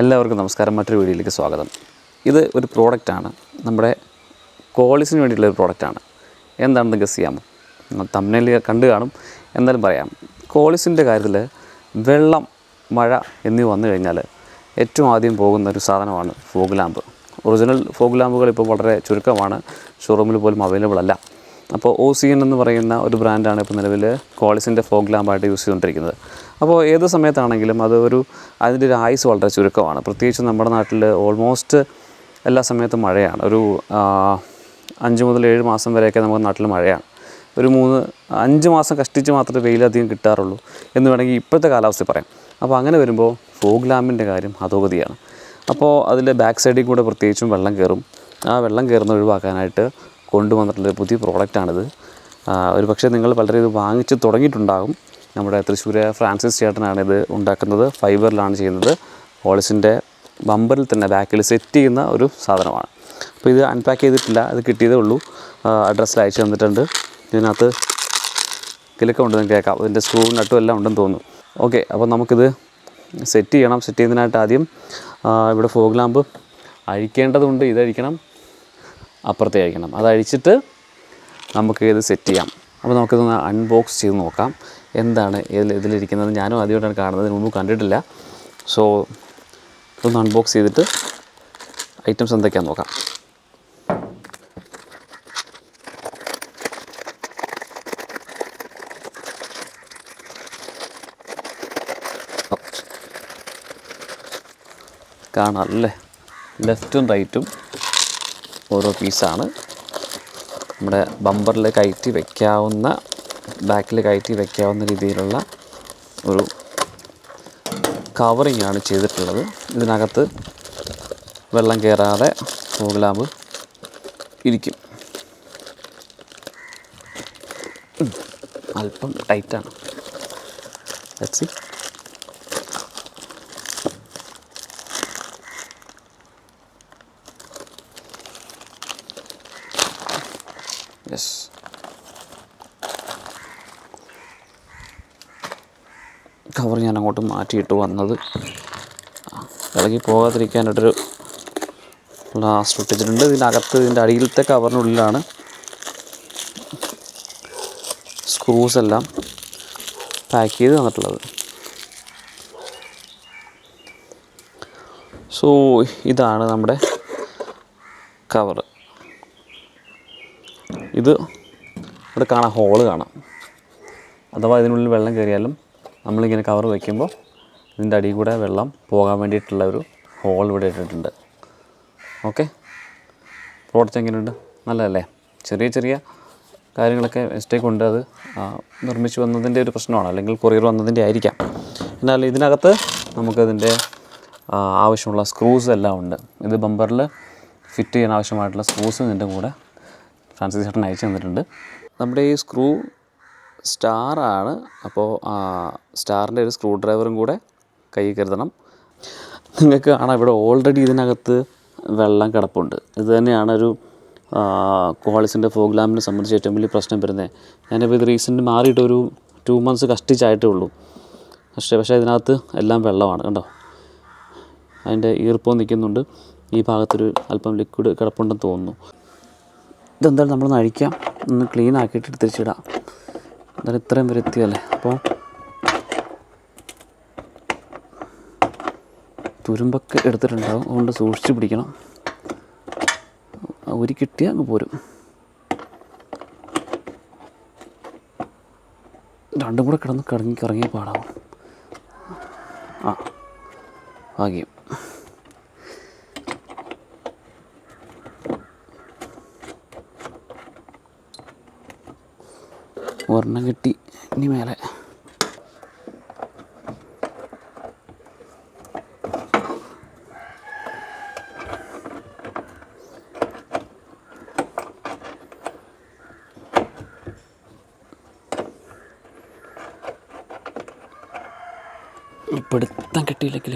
എല്ലാവർക്കും നമസ്കാരം. മറ്റൊരു വീഡിയോയിലേക്ക് സ്വാഗതം. ഇത് ഒരു പ്രോഡക്റ്റാണ്, നമ്മുടെ കോളിസിന് വേണ്ടിയിട്ടുള്ളൊരു പ്രോഡക്റ്റാണ്. എന്താണെന്ന് ഗസ് ചെയ്യാമോ? നിങ്ങൾ തംബ്നെയിൽ കണ്ടു കാണും, എന്തായാലും പറയാം. കോളിസിൻ്റെ കാര്യത്തിൽ വെള്ളം, മഴ എന്നിവ വന്നു കഴിഞ്ഞാൽ ഏറ്റവും ആദ്യം പോകുന്ന ഒരു സാധനമാണ് ഫോഗ് ലാമ്പ്. ഒറിജിനൽ ഫോഗ് ലാമ്പുകൾ ഇപ്പോൾ വളരെ ചുരുക്കമാണ്, ഷോറൂമിൽ പോലും അവൈലബിൾ അല്ല. അപ്പോൾ OCN എന്ന് പറയുന്ന ഒരു ബ്രാൻഡാണ് ഇപ്പോൾ നിലവിൽ കോളിസിൻ്റെ ഫോഗ് ലാമ്പായിട്ട് യൂസ് ചെയ്തുകൊണ്ടിരിക്കുന്നത്. അപ്പോൾ ഏത് സമയത്താണെങ്കിലും അതിൻ്റെ ഒരു ആയുസ് വളരെ ചുരുക്കമാണ്. പ്രത്യേകിച്ച് നമ്മുടെ നാട്ടിൽ ഓൾമോസ്റ്റ് എല്ലാ സമയത്തും മഴയാണ്. ഒരു 5 മുതൽ 7 മാസം വരെയൊക്കെ നമ്മുടെ നാട്ടിൽ മഴയാണ്. ഒരു 5 മാസം കഷ്ടിച്ച് മാത്രമേ വെയിലധികം കിട്ടാറുള്ളൂ എന്ന് വേണമെങ്കിൽ ഇപ്പോഴത്തെ കാലാവസ്ഥ പറയാം. അപ്പോൾ അങ്ങനെ വരുമ്പോൾ ഫോഗ് ലാമ്പിൻ്റെ കാര്യം അധോഗതിയാണ്. അപ്പോൾ അതിൻ്റെ ബാക്ക് സൈഡിൽ കൂടെ പ്രത്യേകിച്ചും വെള്ളം കയറും. ആ വെള്ളം കയറുന്ന ഒഴിവാക്കാനായിട്ട് കൊണ്ടുവന്നിട്ടുള്ളൊരു പുതിയ പ്രോഡക്റ്റാണിത്. ഒരു പക്ഷേ നിങ്ങൾ പലരും ഇത് വാങ്ങിച്ച് തുടങ്ങിയിട്ടുണ്ടാകും. നമ്മുടെ തൃശ്ശൂർ ഫ്രാൻസിസ് ചേട്ടനാണ് ഇത് ഉണ്ടാക്കുന്നത്. ഫൈബറിലാണ് ചെയ്യുന്നത്. കോളിസിൻ്റെ ബമ്പറിൽ തന്നെ ബാക്കിൽ സെറ്റ് ചെയ്യുന്ന ഒരു സാധനമാണ്. അപ്പോൾ ഇത് അൺപാക്ക് ചെയ്തിട്ടില്ല, ഇത് കിട്ടിയതേ ഉള്ളൂ. അഡ്രസ്സിൽ അയച്ചു തന്നിട്ടുണ്ട്. ഇതിനകത്ത് കിലുക്കമുണ്ട്, നിങ്ങൾക്ക് കേൾക്കാം. ഇതിൻ്റെ സ്ക്രൂ നട്ടും എല്ലാം ഉണ്ടെന്ന് തോന്നുന്നു. ഓക്കെ, അപ്പോൾ നമുക്കിത് സെറ്റ് ചെയ്യണം. സെറ്റ് ചെയ്യുന്നതിനായിട്ട് ആദ്യം ഇവിടെ ഫോഗ് ലാമ്പ് അഴിക്കേണ്ടതുണ്ട്. ഇതഴിക്കണം, അപ്പുറത്തെ അഴിക്കണം. അതഴിച്ചിട്ട് നമുക്ക് ഇത് സെറ്റ് ചെയ്യാം. അപ്പോൾ നമുക്കിതൊന്ന് അൺബോക്സ് ചെയ്ത് നോക്കാം എന്താണ് ഇതിലിരിക്കുന്നത്. ഞാനും ആദ്യമായിട്ടാണ് കാണുന്നത്, ഇതിന് മുമ്പ് കണ്ടിട്ടില്ല. സോ ഇതൊന്ന് അൺബോക്സ് ചെയ്തിട്ട് ഐറ്റംസ് എന്തൊക്കെയാണെന്ന് നോക്കാം. കാണാം അല്ലേ, ലെഫ്റ്റും റൈറ്റും ഓരോ പീസാണ്. നമ്മുടെ ബമ്പറിൽ കയറ്റി വയ്ക്കാവുന്ന, ബാക്കിൽ കയറ്റി വയ്ക്കാവുന്ന രീതിയിലുള്ള ഒരു കവറിങ് ആണ് ചെയ്തിട്ടുള്ളത്. ഇതിനകത്ത് വെള്ളം കയറാതെ ഫോഗ് ലാമ്പ് ഇരിക്കും. അല്പം ടൈറ്റാണ്. Let's see. യെസ്, കവർ ഞാൻ അങ്ങോട്ട് മാറ്റിയിട്ട് വന്നത് ഇളകി പോകാതിരിക്കാനായിട്ടൊരു ലാസ്റ്റ് ഇട്ടിട്ടുണ്ട്. ഇതിനകത്ത് ഇതിൻ്റെ അടിയിലത്തെ കവറിനുള്ളിലാണ് സ്ക്രൂസ് എല്ലാം പാക്ക് ചെയ്ത് തന്നിട്ടുള്ളത്. സോ ഇതാണ് നമ്മുടെ കവറ്. ഇത് ഇവിടെ കാണാം, ഹോള് കാണാം. അഥവാ ഇതിനുള്ളിൽ വെള്ളം കയറിയാലും നമ്മളിങ്ങനെ കവർ വയ്ക്കുമ്പോൾ ഇതിൻ്റെ അടിയിൽ കൂടെ വെള്ളം പോകാൻ വേണ്ടിയിട്ടുള്ള ഒരു ഹോൾ ഇവിടെ ഇട്ടിട്ടുണ്ട്. ഓക്കെ, പ്രോഡക്റ്റ് എങ്ങനെയുണ്ട്? നല്ലതല്ലേ? ചെറിയ ചെറിയ കാര്യങ്ങളൊക്കെ മിസ്റ്റേക്ക് ഉണ്ട്. അത് നിർമ്മിച്ച് വന്നതിൻ്റെ ഒരു പ്രശ്നമാണ്, അല്ലെങ്കിൽ കൊറിയർ വന്നതിൻ്റെ ആയിരിക്കാം. എന്നാൽ ഇതിനകത്ത് നമുക്കതിൻ്റെ ആവശ്യമുള്ള സ്ക്രൂസ് എല്ലാം ഉണ്ട്. ഇത് ബമ്പറിൽ ഫിറ്റ് ചെയ്യാൻ ആവശ്യമായിട്ടുള്ള സ്ക്രൂസ് ഇതിൻ്റെ കൂടെ ഫ്രാൻസിസ് ചേട്ടൻ അയച്ചു തന്നിട്ടുണ്ട്. നമ്മുടെ ഈ സ്ക്രൂ സ്റ്റാറാണ്. അപ്പോൾ സ്റ്റാറിൻ്റെ ഒരു സ്ക്രൂ ഡ്രൈവറും കൂടെ കയ്യിൽ കരുതണം. നിങ്ങൾക്ക് കാണാം ഇവിടെ ഓൾറെഡി ഇതിനകത്ത് വെള്ളം കിടപ്പുണ്ട്. ഇത് തന്നെയാണ് ഒരു കോളിസിൻ്റെ ഫോഗ് ലാമ്പിനെ സംബന്ധിച്ച് ഏറ്റവും വലിയ പ്രശ്നം വരുന്നത്. ഞാനിപ്പോൾ ഇത് റീസെൻ്റ് മാറിയിട്ട് ഒരു 2 months കഷ്ടിച്ചായിട്ടേ ഉള്ളൂ. പക്ഷേ ഇതിനകത്ത് എല്ലാം വെള്ളമാണ്, കണ്ടോ. അതിൻ്റെ ഈർപ്പം നിൽക്കുന്നുണ്ട്. ഈ ഭാഗത്തൊരു അല്പം ലിക്വിഡ് കിടപ്പുണ്ടെന്ന് തോന്നുന്നു. ഇതെന്തായാലും നമ്മളൊന്ന് അഴിക്കാം, ഒന്ന് ക്ലീൻ ആക്കിയിട്ട് തിരിച്ചിടാം. എന്തായാലും ഇത്രയും വരെ എത്തിയല്ലേ. അപ്പോൾ തുരുമ്പൊക്കെ എടുത്തിട്ടുണ്ടാകും, അതുകൊണ്ട് സൂക്ഷിച്ച് പിടിക്കണം. ഒരു കിട്ടിയാൽ അങ്ങ് പോരും. രണ്ടും കൂടെ കിടന്ന് കറങ്ങി പാടാവും. ഭാഗ്യം. ഒരെണ്ണം കിട്ടി. ഇനി മേലെ പിടുത്തം കിട്ടിയില്ലെങ്കിൽ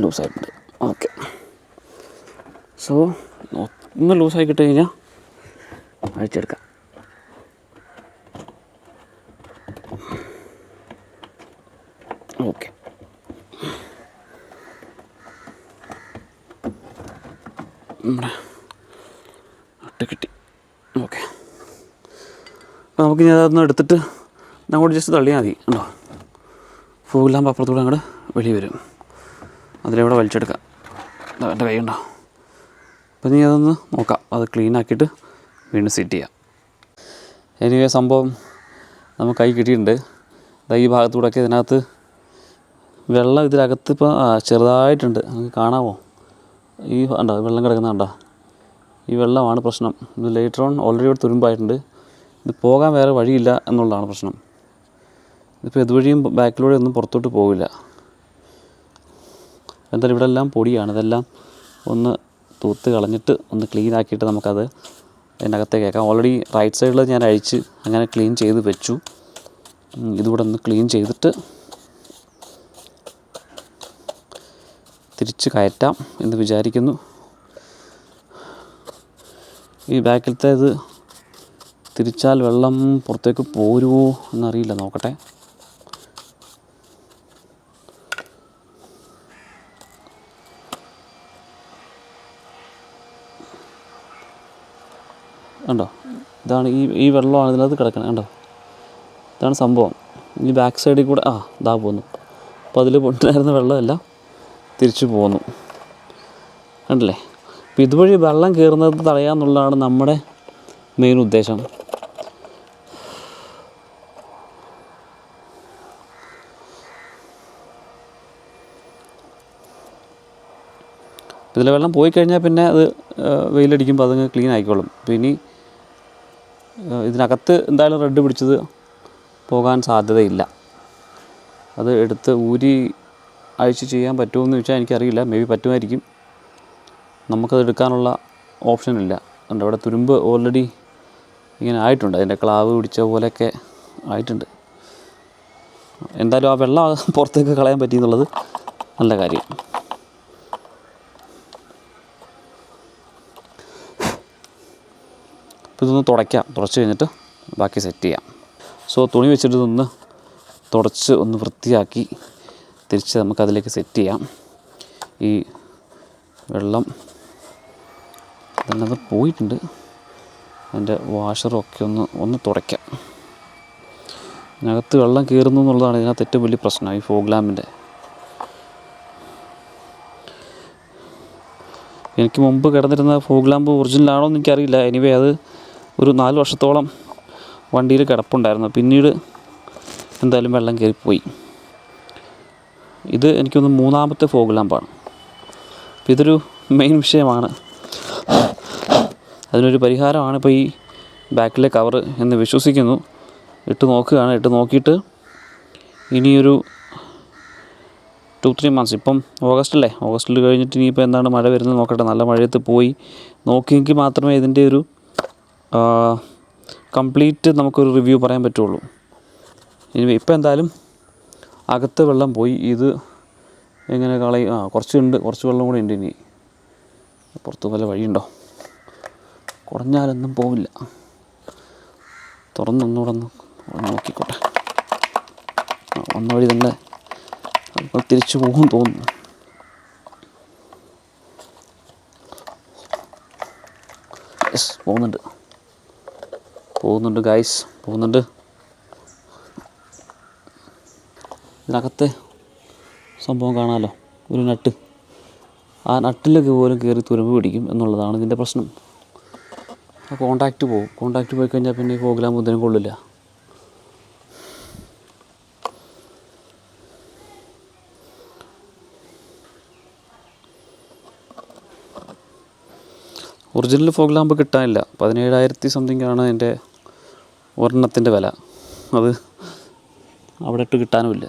ലൂസായിട്ടുണ്ട്. ഓക്കെ, സോ ഒന്ന് ലൂസായി കിട്ടി കഴിഞ്ഞാൽ അഴിച്ചെടുക്കാം. ഓക്കെ, നമ്മുടെ അട്ട് കിട്ടി. ഓക്കെ, അപ്പോൾ നമുക്കിനി അതൊന്ന് എടുത്തിട്ട് അങ്ങോട്ട് ജസ്റ്റ് തള്ളിയാൽ മതി. ഉണ്ടോ, ഫോഗ് ലാമ്പ് അപ്പുറത്തൂടെ അങ്ങോട്ട് വെളിയിൽ വരും. അതിലൂടെ വലിച്ചെടുക്കാം. എൻ്റെ കൈ ഉണ്ടോ. അപ്പോൾ നീ അതൊന്ന് നോക്കാം, അത് ക്ലീൻ ആക്കിയിട്ട് വീണ്ടും സെറ്റ് ചെയ്യാം. എനിവേ സംഭവം നമുക്ക് കൈ കിട്ടിയിട്ടുണ്ട്. ഈ ഭാഗത്തൂടെയൊക്കെ ഇതിനകത്ത് വെള്ളം ഇതിനകത്ത് ഇപ്പോൾ ചെറുതായിട്ടുണ്ട്. നമുക്ക് കാണാമോ? ഈ ഉണ്ടോ വെള്ളം കിടക്കുന്ന കണ്ടോ? ഈ വെള്ളമാണ് പ്രശ്നം. ഇത് ലേറ്റർ ഓൺ ഓൾറെഡി ഇവിടെ തുരുമ്പായിട്ടുണ്ട്. ഇത് പോകാൻ വേറെ വഴിയില്ല എന്നുള്ളതാണ് പ്രശ്നം. ഇതിപ്പോൾ ഇതുവഴിയും ബാക്കിലൂടെ ഒന്നും പുറത്തോട്ട് പോവില്ല. എന്തായാലും ഇവിടെ എല്ലാം പൊടിയാണ്. ഇതെല്ലാം ഒന്ന് തൂത്ത് കളഞ്ഞിട്ട് ഒന്ന് ക്ലീൻ ആക്കിയിട്ട് നമുക്കത് അതിനകത്തേക്ക് കേൾക്കാം. ഓൾറെഡി റൈറ്റ് സൈഡിൽ ഞാൻ അഴിച്ച് അങ്ങനെ ക്ലീൻ ചെയ്ത് വെച്ചു. ഇതുകൂടെ ഒന്ന് ക്ലീൻ ചെയ്തിട്ട് തിരിച്ച് കയറ്റാം എന്ന് വിചാരിക്കുന്നു. ഈ ബാക്കിലത്തെ ഇത് തിരിച്ചാൽ വെള്ളം പുറത്തേക്ക് പോരുമോ എന്നറിയില്ല, നോക്കട്ടെ. കണ്ടോ, ഇതാണ് ഈ വെള്ളമാണ് ഇതിനകത്ത് കിടക്കുന്നത്. കണ്ടോ, ഇതാണ് സംഭവം. ഈ ബാക്ക് സൈഡിൽ കൂടെ ഇതാ പോന്നു. അപ്പോൾ അതിൽ പൊണ്ടായിരുന്ന വെള്ളമെല്ലാം തിരിച്ചു പോന്നു. കണ്ടില്ലേ? അപ്പോൾ ഇതുവഴി വെള്ളം കയറുന്നത് തടയാമെന്നുള്ളതാണ് നമ്മുടെ മെയിൻ ഉദ്ദേശം. ഇതിലെ വെള്ളം പോയി കഴിഞ്ഞാൽ പിന്നെ അത് വെയിലടിക്കുമ്പോൾ അതങ്ങ് ക്ലീൻ ആയിക്കോളും. പിന്നെ ഇതിനകത്ത് എന്തായാലും റെഡ് പിടിച്ചത് പോകാൻ സാധ്യതയില്ല. അത് എടുത്ത് ഊരി അഴിച്ച് ചെയ്യാൻ പറ്റുമെന്ന് ചോദിച്ചാൽ എനിക്കറിയില്ല. മേ ബി പറ്റുമായിരിക്കും. നമുക്കത് എടുക്കാനുള്ള ഓപ്ഷനില്ല. ഉണ്ട് അവിടെ തുരുമ്പ് ഓൾറെഡി ഇങ്ങനെ ആയിട്ടുണ്ട്. അതിൻ്റെ ക്ലാവ് പിടിച്ച പോലെയൊക്കെ ആയിട്ടുണ്ട്. എന്തായാലും ആ വെള്ളം പുറത്തേക്ക് കളയാൻ പറ്റിയെന്നുള്ളത് നല്ല കാര്യം. അപ്പോൾ ഇതൊന്ന് തുടച്ച് കഴിഞ്ഞിട്ട് ബാക്കി സെറ്റ് ചെയ്യാം. സോ തുണി വെച്ചിട്ട് ഇതൊന്ന് തുടച്ച് ഒന്ന് വൃത്തിയാക്കി തിരിച്ച് നമുക്കതിലേക്ക് സെറ്റ് ചെയ്യാം. ഈ വെള്ളം അതിനകത്ത് പോയിട്ടുണ്ട്. അതിൻ്റെ വാഷറൊക്കെ ഒന്ന് തുടയ്ക്കാം. ഇതിനകത്ത് വെള്ളം കയറുന്നു എന്നുള്ളതാണ് ഇതിനകത്ത് ഏറ്റവും വലിയ പ്രശ്നം. ഈ ഫോഗ് ലാമ്പിൻ്റെ എനിക്ക് മുമ്പ് കിടന്നിരുന്ന ഫോഗ് ലാമ്പ് ഒറിജിനലാണോ എന്ന് എനിക്കറിയില്ല. എനിവേ അത് ഒരു 4 വർഷത്തോളം വണ്ടിയിൽ കിടപ്പുണ്ടായിരുന്നു. പിന്നീട് എന്തായാലും വെള്ളം കയറിപ്പോയി. ഇത് എനിക്കൊന്ന് 3ാമത്തെ ഫോഗ് ലാമ്പാണ്. അപ്പോൾ ഇതൊരു മെയിൻ വിഷയമാണ്. അതിനൊരു പരിഹാരമാണ് ഇപ്പോൾ ഈ ബാക്കിലെ കവർ എന്ന് വിശ്വസിക്കുന്നു. ഇട്ട് നോക്കിയിട്ട് ഇനിയൊരു 2-3 മന്ത്സ്, ഇപ്പം ഓഗസ്റ്റിൽ കഴിഞ്ഞിട്ട് ഇനിയിപ്പോൾ എന്താണ് മഴ വരുന്നത് നോക്കട്ടെ. നല്ല മഴയത്ത് പോയി നോക്കിയെങ്കിൽ മാത്രമേ ഇതിൻ്റെ ഒരു കംപ്ലീറ്റ് നമുക്കൊരു റിവ്യൂ പറയാൻ പറ്റുള്ളൂ. ഇനി ഇപ്പം എന്തായാലും അകത്ത് വെള്ളം പോയി. ഇത് എങ്ങനെ കളയും? കുറച്ച് വെള്ളം കൂടെ ഉണ്ട്. ഇനി പുറത്ത് വല്ല വഴിയുണ്ടോ? കുടഞ്ഞാലൊന്നും പോവില്ല. തുറന്നൊന്നുകൂടെ നോക്കിക്കോട്ടെ. വന്ന വഴി തന്നെ തിരിച്ചു പോകും തോന്നുന്നു. യെസ്, പോകുന്നുണ്ട് ഗൈസ്, പോകുന്നുണ്ട്. ഇതിനകത്തെ സംഭവം കാണാമല്ലോ, ഒരു നട്ട്. ആ നട്ടിലേക്ക് പോലും കയറി തുരുമ്പ് പിടിക്കും എന്നുള്ളതാണ് ഇതിൻ്റെ പ്രശ്നം. ആ കോണ്ടാക്റ്റ് പോയി കഴിഞ്ഞാൽ പിന്നെ ഈ ഫോഗ് ലാമ്പ് ഒന്നിനും കൊള്ളില്ല. ഒറിജിനൽ ഫോഗ് ലാമ്പ് കിട്ടാനില്ല. 17,000 സംതിങ് ആണ് അതിൻ്റെ ഒരെണ്ണത്തിൻ്റെ വില. അത് അവിടെ ഇട്ട് കിട്ടാനുമില്ല.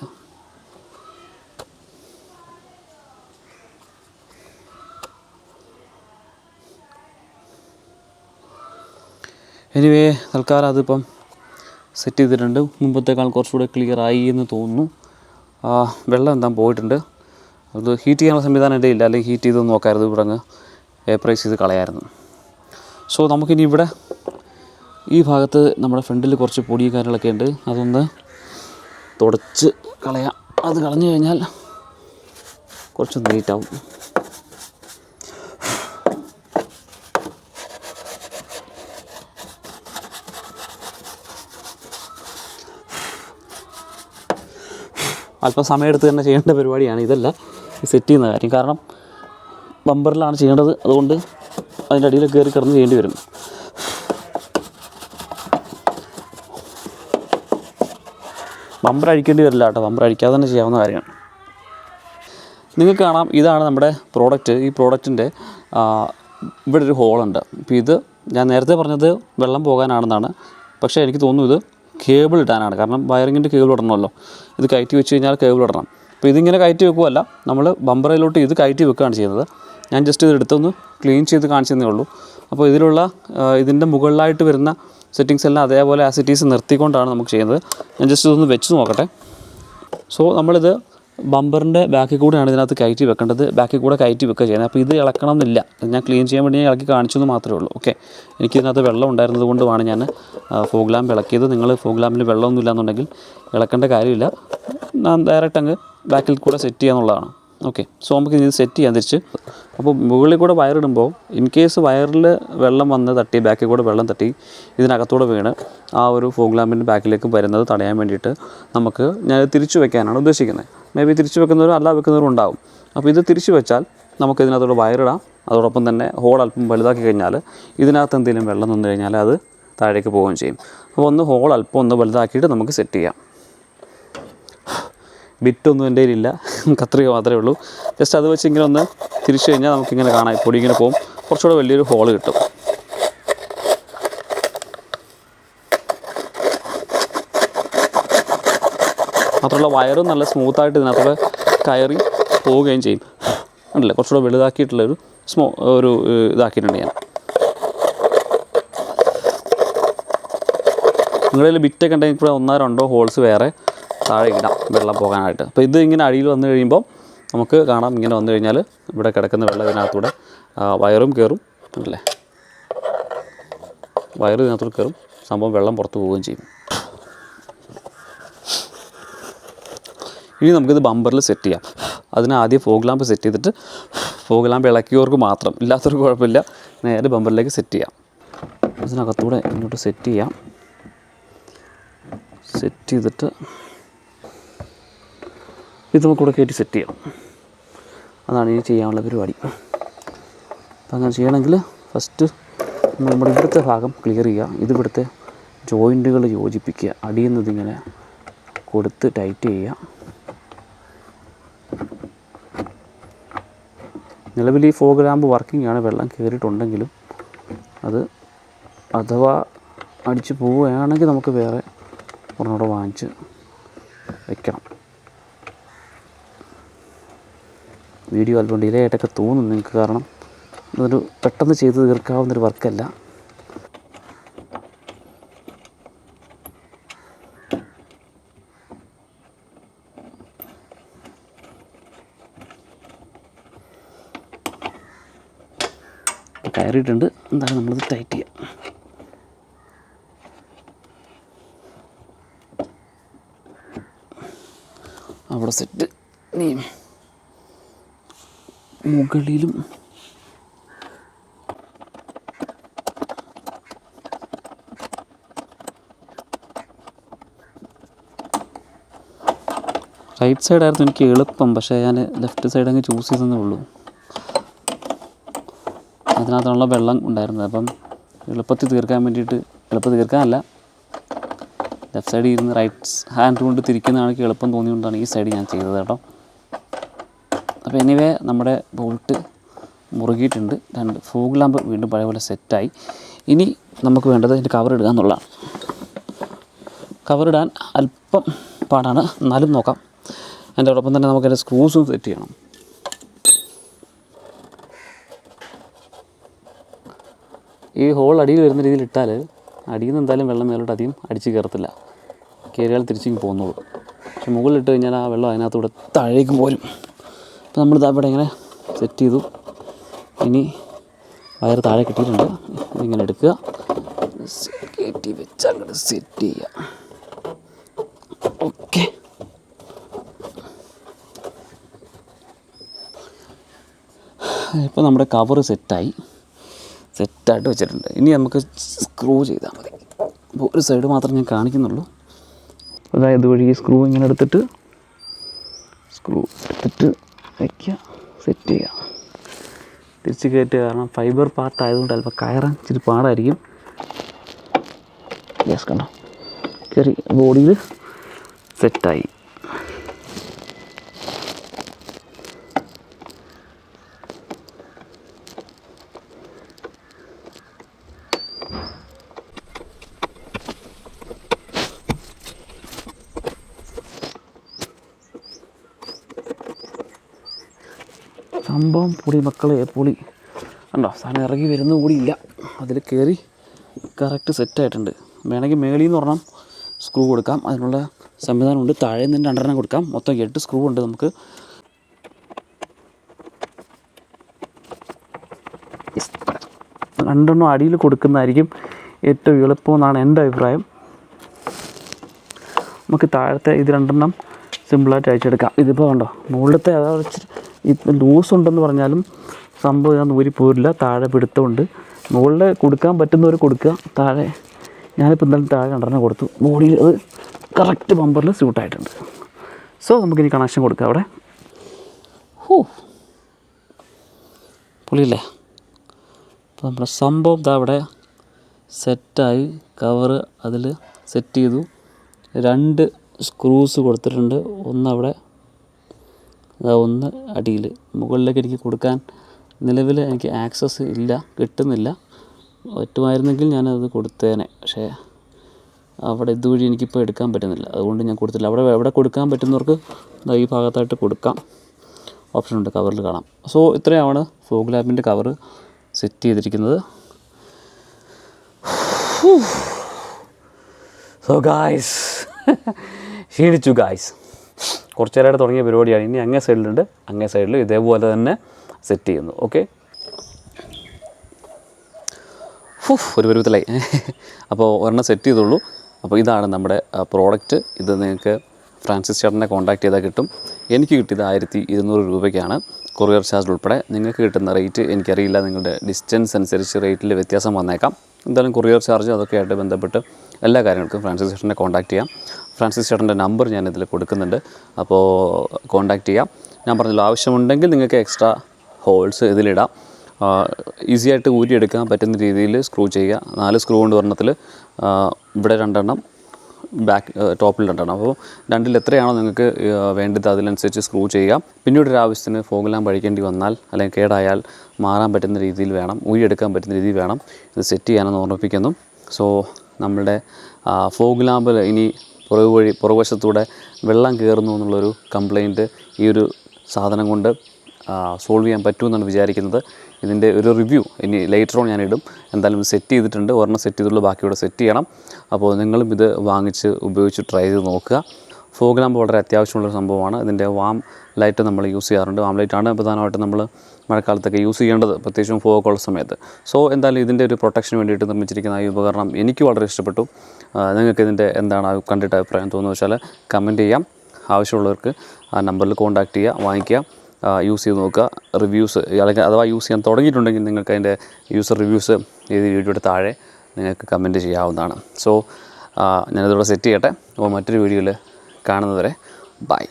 എനിവേ തൽക്കാലം അതിപ്പം സെറ്റ് ചെയ്തിട്ടുണ്ട്. മുമ്പത്തേക്കാൾ കുറച്ചുകൂടെ ക്ലിയർ ആയി എന്ന് തോന്നുന്നു. വെള്ളം എന്താ പോയിട്ടുണ്ട്. അത് ഹീറ്റ് ചെയ്യാനുള്ള സംവിധാനം എൻ്റെ ഇല്ല. അല്ലെങ്കിൽ ഹീറ്റ് ചെയ്ത് നോക്കാമായിരുന്നു. ഇവിടെ അങ്ങ് വേപ്പറൈസ് ചെയ്ത് കളയായിരുന്നു. സോ നമുക്കിനി ഇവിടെ ഈ ഭാഗത്ത് നമ്മുടെ ഫ്രണ്ടിൽ കുറച്ച് പൊടി കാര്യങ്ങളൊക്കെ ഉണ്ട്, അതൊന്ന് തുടച്ച് കളയാം. അത് കളഞ്ഞു കഴിഞ്ഞാൽ കുറച്ച് നീറ്റാവും. അല്പം സമയമെടുത്ത് തന്നെ ചെയ്യേണ്ട പരിപാടിയാണ് ഇതല്ല സെറ്റ് ചെയ്യുന്ന കാര്യം. കാരണം ബമ്പറിലാണ് ചെയ്യേണ്ടത്, അതുകൊണ്ട് അതിൻ്റെ അടിയിൽ കയറി കിടന്ന് ചെയ്യേണ്ടി വരും. ബമ്പർ അഴിക്കേണ്ടി വരില്ല കേട്ടോ, ബമ്പർ അഴിക്കാതെ തന്നെ ചെയ്യാവുന്ന കാര്യമാണ്. നിങ്ങൾക്ക് കാണാം, ഇതാണ് നമ്മുടെ പ്രോഡക്റ്റ്. ഈ പ്രോഡക്റ്റിൻ്റെ ഇവിടെ ഒരു ഹോളുണ്ട്. അപ്പോൾ ഇത് ഞാൻ നേരത്തെ പറഞ്ഞത് വെള്ളം പോകാനാണെന്നാണ്, പക്ഷേ എനിക്ക് തോന്നുന്നു ഇത് കേബിൾ ഇടാനാണ്. കാരണം വയറിങ്ങിൻ്റെ കേബിൾ ഇടണമല്ലോ, ഇത് കയറ്റി വെച്ച് കഴിഞ്ഞാൽ കേബിൾ ഇടണം. അപ്പോൾ ഇതിങ്ങനെ കയറ്റി വെക്കുകയല്ല, നമ്മൾ ബമ്പറിലോട്ട് ഇത് കയറ്റി വെക്കുകയാണ് ചെയ്യുന്നത്. ഞാൻ ജസ്റ്റ് ഇത് എടുത്തൊന്ന് ക്ലീൻ ചെയ്ത് കാണിച്ചതേ ഉള്ളൂ. അപ്പോൾ ഇതിൻ്റെ മുകളിലായിട്ട് വരുന്ന സെറ്റിങ്സ് എല്ലാം അതേപോലെ ആസിറ്റീസ് നിർത്തിക്കൊണ്ടാണ് നമുക്ക് ചെയ്യുന്നത്. ഞാൻ ജസ്റ്റ് ഇതൊന്ന് വെച്ച് നോക്കട്ടെ. സോ നമ്മളിത് ബമ്പറിൻ്റെ ബാക്കിൽ കൂടെയാണ് ഇതിനകത്ത് കയറ്റി വെക്കേണ്ടത്, ബാക്കിൽ കൂടെ കയറ്റി വെക്കുക ചെയ്യുന്നത്. അപ്പോൾ ഇത് ഇളക്കണം എന്നില്ല, ഞാൻ ക്ലീൻ ചെയ്യാൻ വേണ്ടി ഞാൻ ഇളക്കി കാണിച്ചെന്ന് മാത്രമേ ഉള്ളൂ. ഓക്കെ, എനിക്കിതിനകത്ത് വെള്ളം ഉണ്ടായിരുന്നത് കൊണ്ടുമാണ് ഞാൻ ഫോഗ് ലാമ്പ് ഇളക്കിയത്. നിങ്ങൾ ഫോഗ് ലാമ്പിൽ വെള്ളമൊന്നും ഇല്ലയെന്നുണ്ടെങ്കിൽ ഇളക്കേണ്ട കാര്യമില്ല, ഞാൻ ഡയറക്റ്റ് അങ്ങ് ബാക്കിൽ കൂടെ സെറ്റ് ചെയ്യാന്നുള്ളതാണ്. ഓക്കെ, സോ നമുക്ക് ഇത് സെറ്റ് ചെയ്യാൻ തിരിച്ച്. അപ്പോൾ മുകളിൽ കൂടെ വയറിടുമ്പോൾ ഇൻ കേസ് വയറിൽ വെള്ളം വന്ന് തട്ടി, ബാക്കിൽ കൂടെ വെള്ളം തട്ടി ഇതിനകത്തൂടെ വീണ് ആ ഒരു ഫോഗ് ലാമ്പിൻ്റെ ബാക്കിലേക്ക് വരുന്നത് തടയാൻ വേണ്ടിയിട്ട് ഞാൻ തിരിച്ചു വെക്കാനാണ് ഉദ്ദേശിക്കുന്നത്. മേ ബി തിരിച്ചു വെക്കുന്നവരും അല്ല വെക്കുന്നവരും ഉണ്ടാവും. അപ്പോൾ ഇത് തിരിച്ചു വെച്ചാൽ നമുക്ക് ഇതിനകത്തോടെ വയറിടാം. അതോടൊപ്പം തന്നെ ഹോൾ അല്പം വലുതാക്കി കഴിഞ്ഞാൽ ഇതിനകത്ത് എന്തെങ്കിലും വെള്ളം നിന്ന് കഴിഞ്ഞാൽ അത് താഴേക്ക് പോവുകയും ചെയ്യും. അപ്പോൾ ഹോൾ അല്പം ഒന്ന് വലുതാക്കിയിട്ട് നമുക്ക് സെറ്റ് ചെയ്യാം. ബിറ്റൊന്നും എൻ്റെ കയ്യിലില്ല, കത്രിക മാത്രമേ ഉള്ളൂ. ജസ്റ്റ് അത് വെച്ച് ഇങ്ങനെ ഒന്ന് തിരിച്ചു കഴിഞ്ഞാൽ നമുക്കിങ്ങനെ കാണാം, പൊടി ഇങ്ങനെ പോകും, കുറച്ചുകൂടെ വലിയൊരു ഹോൾ കിട്ടും. മാത്രമല്ല വയറും നല്ല സ്മൂത്തായിട്ട് ഇതിനകത്തോടെ കയറി പോവുകയും ചെയ്യും. ഉണ്ടല്ലേ, കുറച്ചുകൂടെ വലുതാക്കിയിട്ടുള്ളൊരു ഇതാക്കിയിട്ടുണ്ട് ഞാൻ. നിങ്ങളിൽ ബിറ്റൊക്കെ ഉണ്ടെങ്കിൽ കൂടെ 1-2 ഹോൾസ് വേറെ താഴെ ഇടാം വെള്ളം പോകാനായിട്ട്. അപ്പോൾ ഇത് ഇങ്ങനെ അടിയിൽ വന്നു കഴിയുമ്പോൾ നമുക്ക് കാണാം, ഇങ്ങനെ വന്നു കഴിഞ്ഞാൽ ഇവിടെ കിടക്കുന്ന വെള്ളം ഇതിനകത്തൂടെ വയറും കയറും. അല്ലേ, വയറ് ഇതിനകത്തൂടെ കയറും, സംഭവം വെള്ളം പുറത്ത് പോവുകയും ചെയ്യും. ഇനി നമുക്കിത് ബമ്പറിൽ സെറ്റ് ചെയ്യാം. ആദ്യം ഫോഗ് ലാമ്പ് സെറ്റ് ചെയ്തിട്ട്, ഫോഗ് ലാമ്പ് ഇളക്കിയവർക്ക് മാത്രം, ഇല്ലാത്തവർക്ക് കുഴപ്പമില്ല, നേരെ ബമ്പറിലേക്ക് സെറ്റ് ചെയ്യാം. ഇതിനകത്തൂടെ ഇങ്ങോട്ട് സെറ്റ് ചെയ്യാം. സെറ്റ് ചെയ്തിട്ട് ഇത് നമുക്കിവിടെ കയറ്റി സെറ്റ് ചെയ്യാം. അതാണ് ഇനി ചെയ്യാനുള്ള പരിപാടി. അപ്പം അങ്ങനെ ചെയ്യണമെങ്കിൽ ഫസ്റ്റ് നമ്മുടെ ഇവിടുത്തെ ഭാഗം ക്ലിയർ ചെയ്യുക. ഇതിവിടുത്തെ ജോയിൻറ്റുകൾ യോജിപ്പിക്കുക. അടിയിൽ നിന്ന് ഇതിങ്ങനെ കൊടുത്ത് ടൈറ്റ് ചെയ്യുക. നിലവിൽ ഈ ഫോഗ് ലാമ്പ് വർക്കിംഗ് ആണ്, വെള്ളം കയറിയിട്ടുണ്ടെങ്കിലും അത് അഥവാ അടിച്ച് പോവുകയാണെങ്കിൽ നമുക്ക് വേറെ ഒരെണ്ണൂടെ വാങ്ങിച്ച് വയ്ക്കണം. വീഡിയോ അല്പം ഡിലേ ആയിട്ടൊക്കെ തോന്നും നിങ്ങൾക്ക്, കാരണം ഇതൊരു പെട്ടെന്ന് ചെയ്ത് തീർക്കാവുന്നൊരു വർക്കല്ല. കയറിയിട്ടുണ്ട്, എന്താണ് നമ്മളിത് ടൈറ്റ് ചെയ്യാം. അവിടെ സെറ്റ്. ഇനി മുകളിലും റൈറ്റ് സൈഡായിരുന്നു എനിക്ക് എളുപ്പം, പക്ഷേ ഞാൻ ലെഫ്റ്റ് സൈഡ് അങ്ങ് ചൂസ് ചെയ്തതേ ഉള്ളൂ. അതിനകത്തുള്ള വെള്ളം ഉണ്ടായിരുന്നത്, അപ്പം എളുപ്പത്തിൽ തീർക്കാൻ വേണ്ടിയിട്ട്, എളുപ്പത്തിൽ തീർക്കാനല്ല, ലെഫ്റ്റ് സൈഡിൽ ഇരുന്ന് റൈറ്റ് ഹാൻഡ് കൊണ്ട് തിരിക്കുന്നതാണ് എനിക്ക് എളുപ്പം തോന്നിയുകൊണ്ടാണ് ഈ സൈഡ് ഞാൻ ചെയ്തത് കേട്ടോ. അപ്പോൾ എനിവേ നമ്മുടെ ബോൾട്ട് മുറുകിയിട്ടുണ്ട്. ഫോഗ് ലാമ്പ് വീണ്ടും പഴയ പോലെ സെറ്റായി. ഇനി നമുക്ക് വേണ്ടത് അതിൻ്റെ കവർ ഇടുക എന്നുള്ളതാണ്. കവറിടാൻ അല്പം പാടാണ്, എന്നാലും നോക്കാം. അതിൻ്റെ ഒപ്പം തന്നെ നമുക്കതിൻ്റെ സ്ക്രൂസും സെറ്റ് ചെയ്യണം. ഈ ഹോൾ അടിയിൽ വരുന്ന രീതിയിൽ ഇട്ടാൽ അടിയിൽ നിന്ന് എന്തായാലും വെള്ളം മേലോട്ട് അധികം അടിച്ച് കയറത്തില്ല, കയറിയാൽ തിരിച്ചിങ്ങ് പോകുന്നുള്ളൂ. പക്ഷെ മുകളിലിട്ട് കഴിഞ്ഞാൽ ആ വെള്ളം അതിനകത്തൂടെ താഴേക്ക് പോരും. അപ്പോൾ നമ്മളിത് അവിടെ ഇങ്ങനെ സെറ്റ് ചെയ്തു. ഇനി വയർ താഴെ കിട്ടിയിട്ടുണ്ട്. ഇങ്ങനെ എടുക്കുക, കയറ്റി വെച്ച് അങ്ങോട്ട് സെറ്റ് ചെയ്യുക. ഓക്കെ, ഇപ്പോൾ നമ്മുടെ കവറ് സെറ്റായിട്ട് വെച്ചിട്ടുണ്ട്. ഇനി നമുക്ക് സ്ക്രൂ ചെയ്താൽ മതി. അപ്പോൾ ഒരു സൈഡ് മാത്രം ഞാൻ കാണിക്കുന്നുള്ളൂ. അതായത് വഴി ഈ സ്ക്രൂ ഇങ്ങനെ എടുത്തിട്ട് വയ്ക്കുക, സെറ്റ് ചെയ്യുക, തിരിച്ച് കയറ്റുക. കാരണം ഫൈബർ പാർട്ട് ആയതുകൊണ്ട് ചിലപ്പോൾ കയറാൻ ഇച്ചിരി പാടായിരിക്കും. യെസ്, കണ്ടോ, കയറി ബോഡിയിൽ സെറ്റായി. സംഭവം പൊളി മക്കളെ, പൊളി. കണ്ടോ, സാധനം ഇറങ്ങി വരുന്ന കൂടിയില്ല, അതിൽ കയറി കറക്റ്റ് സെറ്റായിട്ടുണ്ട്. വേണമെങ്കിൽ മേളിൽ നിന്ന് പറഞ്ഞാൽ സ്ക്രൂ കൊടുക്കാം, അതിനുള്ള സംവിധാനമുണ്ട്. താഴെ നിന്ന് 2 കൊടുക്കാം. മൊത്തം 8 സ്ക്രൂ ഉണ്ട് നമുക്ക്. രണ്ടെണ്ണം അടിയിൽ കൊടുക്കുന്നതായിരിക്കും ഏറ്റവും എളുപ്പമെന്നാണ് എൻ്റെ അഭിപ്രായം. നമുക്ക് താഴത്തെ ഇത് 2 സിമ്പിളായിട്ട് അയച്ചെടുക്കാം. ഇതിപ്പോൾ കണ്ടോ, മുകളിലത്തെ അതായത് ഇപ്പം ലൂസ് ഉണ്ടെന്ന് പറഞ്ഞാലും സംഭവം ഞാൻ ഊരി പോരില്ല. താഴെ പിടുത്തമുണ്ട്. മുകളിൽ കൊടുക്കാൻ പറ്റുന്നവർ കൊടുക്കുക. താഴെ ഞാനിപ്പോൾ എന്തായാലും താഴെ 2 കൊടുത്തു. ബോഡിയിൽ അത് കറക്റ്റ് ബമ്പറിൽ സ്യൂട്ടായിട്ടുണ്ട്. സോ നമുക്കിനി കണക്ഷൻ കൊടുക്കാം അവിടെ. പൊളിയില്ലേ? അപ്പോൾ നമ്മുടെ സംഭവം ഇതാ അവിടെ സെറ്റായി. കവറ് അതിൽ സെറ്റ് ചെയ്തു. 2 സ്ക്രൂസ് കൊടുത്തിട്ടുണ്ട്. ഒന്നവിടെ, ഒന്ന് അടിയിൽ. മുകളിലേക്ക് എനിക്ക് കൊടുക്കാൻ നിലവിൽ എനിക്ക് ആക്സസ് ഇല്ല, കിട്ടുന്നില്ല. പറ്റുമായിരുന്നെങ്കിൽ ഞാനത് കൊടുത്തേനെ. പക്ഷേ അവിടെ ഇതുവഴി എനിക്കിപ്പോൾ എടുക്കാൻ പറ്റുന്നില്ല, അതുകൊണ്ട് ഞാൻ കൊടുത്തില്ല. എവിടെ കൊടുക്കാൻ പറ്റുന്നവർക്ക് ഈ ഭാഗത്തായിട്ട് കൊടുക്കാം, ഓപ്ഷനുണ്ട്, കവറിൽ കാണാം. സോ ഇത്രയാണ് ഫോഗ് ലാമ്പിൻ്റെ കവറ് സെറ്റ് ചെയ്തിരിക്കുന്നത്. സോ ഗായ്സ്, ക്ഷീണിച്ചു ഗായ്സ്. കുറച്ച് നേരമായിട്ട് തുടങ്ങിയ പരിപാടിയാണ്. ഇനി അങ്ങേ സൈഡിലുണ്ട്, അങ്ങേ സൈഡിൽ ഇതേപോലെ തന്നെ സെറ്റ് ചെയ്യുന്നു. ഓക്കെ, ഒരു പരുവത്തിലായി. അപ്പോൾ ഒരെണ്ണം സെറ്റ് ചെയ്തുള്ളൂ. അപ്പോൾ ഇതാണ് നമ്മുടെ പ്രോഡക്റ്റ്. ഇത് നിങ്ങൾക്ക് ഫ്രാൻസിസ് ചേട്ടനെ കോൺടാക്ട് ചെയ്താൽ കിട്ടും. എനിക്ക് കിട്ടിയത് 1200 രൂപയ്ക്കാണ്, കൊറിയർ ചാർജ് ഉൾപ്പെടെ. നിങ്ങൾക്ക് കിട്ടുന്ന റേറ്റ് എനിക്കറിയില്ല, നിങ്ങളുടെ ഡിസ്റ്റൻസ് അനുസരിച്ച് റേറ്റിൽ വ്യത്യാസം വന്നേക്കാം. എന്തായാലും കൊറിയർ ചാർജ് അതൊക്കെ ആയിട്ട് ബന്ധപ്പെട്ട് എല്ലാ കാര്യങ്ങൾക്കും ഫ്രാൻസിസ് ചേട്ടനെ കോൺടാക്ട് ചെയ്യാം. ഫ്രാൻസിസ് ചേട്ടൻ്റെ നമ്പർ ഞാനിതിൽ കൊടുക്കുന്നുണ്ട്, അപ്പോൾ കോൺടാക്ട് ചെയ്യാം. ഞാൻ പറഞ്ഞല്ലോ, ആവശ്യമുണ്ടെങ്കിൽ നിങ്ങൾക്ക് എക്സ്ട്രാ ഹോൾസ് ഇതിലിടാം. ഈസിയായിട്ട് ഊരിയെടുക്കാൻ പറ്റുന്ന രീതിയിൽ സ്ക്രൂ ചെയ്യുക. 4 സ്ക്രൂ കൊണ്ട് ഒരെണ്ണത്തിൽ, ഇവിടെ 2 ബാക്ക് ടോപ്പിൽ 2. അപ്പോൾ 2 എത്രയാണോ നിങ്ങൾക്ക് വേണ്ടത് അതിനനുസരിച്ച് സ്ക്രൂ ചെയ്യാം. പിന്നീട് ഒരു ആവശ്യത്തിന് ഫോഗ് ലാമ്പ് അഴിക്കേണ്ടി വന്നാൽ അല്ലെങ്കിൽ കേടായാൽ മാറാൻ പറ്റുന്ന രീതിയിൽ വേണം, ഊരിയെടുക്കാൻ പറ്റുന്ന രീതിയിൽ വേണം ഇത് സെറ്റ് ചെയ്യാനെന്ന് ഓർമ്മിപ്പിക്കുന്നു. സോ നമ്മളുടെ ഫോഗ് ലാമ്പിൽ ഇനി പുറകുവശത്തൂടെ വെള്ളം കയറുന്നു എന്നുള്ളൊരു കംപ്ലയിൻറ്റ് ഈ ഒരു സാധനം കൊണ്ട് സോൾവ് ചെയ്യാൻ പറ്റുമെന്നാണ് വിചാരിക്കുന്നത്. ഇതിൻ്റെ ഒരു റിവ്യൂ ഇനി ലേറ്റർ ഓൺ ഞാനിടും. എന്തായാലും സെറ്റ് ചെയ്തിട്ടുണ്ട്, ഒരെണ്ണം സെറ്റ് ചെയ്തുള്ളൂ, ബാക്കിയൂടെ സെറ്റ് ചെയ്യണം. അപ്പോൾ നിങ്ങളും ഇത് വാങ്ങിച്ച് ഉപയോഗിച്ച് ട്രൈ ചെയ്ത് നോക്കുക. ഫോഗ് ലാമ്പ് വളരെ അത്യാവശ്യമുള്ളൊരു സംഭവമാണ്. ഇതിൻ്റെ വാം ലൈറ്റ് നമ്മൾ യൂസ് ചെയ്യാറുണ്ട്. വാം ലൈറ്റാണ് പ്രധാനമായിട്ടും നമ്മൾ മഴക്കാലത്തൊക്കെ യൂസ് ചെയ്യേണ്ടത്, പ്രത്യേകിച്ചും ഫോഗുള്ള സമയത്ത്. സോ എന്തായാലും ഇതിൻ്റെ ഒരു പ്രൊട്ടക്ഷന് വേണ്ടിയിട്ട് നിർമ്മിച്ചിരിക്കുന്ന ഈ ഉപകരണം എനിക്ക് വളരെ ഇഷ്ടപ്പെട്ടു. നിങ്ങൾക്ക് ഇതിൻ്റെ എന്താണ് കണ്ടിട്ട് അഭിപ്രായം തോന്നുന്നു വെച്ചാൽ കമൻറ്റ് ചെയ്യാം. ആവശ്യമുള്ളവർക്ക് ആ നമ്പറിൽ കോൺടാക്റ്റ് ചെയ്യുക, വാങ്ങിക്കുക, യൂസ് ചെയ്ത് നോക്കുക. റിവ്യൂസ് അല്ലെങ്കിൽ അഥവാ യൂസ് ചെയ്യാൻ തുടങ്ങിയിട്ടുണ്ടെങ്കിൽ നിങ്ങൾക്ക് അതിൻ്റെ യൂസർ റിവ്യൂസ് ഈ വീഡിയോയുടെ താഴെ നിങ്ങൾക്ക് കമൻറ്റ് ചെയ്യാവുന്നതാണ്. സോ ഞാനിതിവിടെ സെറ്റ് ചെയ്യട്ടെ. അപ്പോൾ മറ്റൊരു വീഡിയോയിൽ കാണുന്നതുവരെ ബൈ.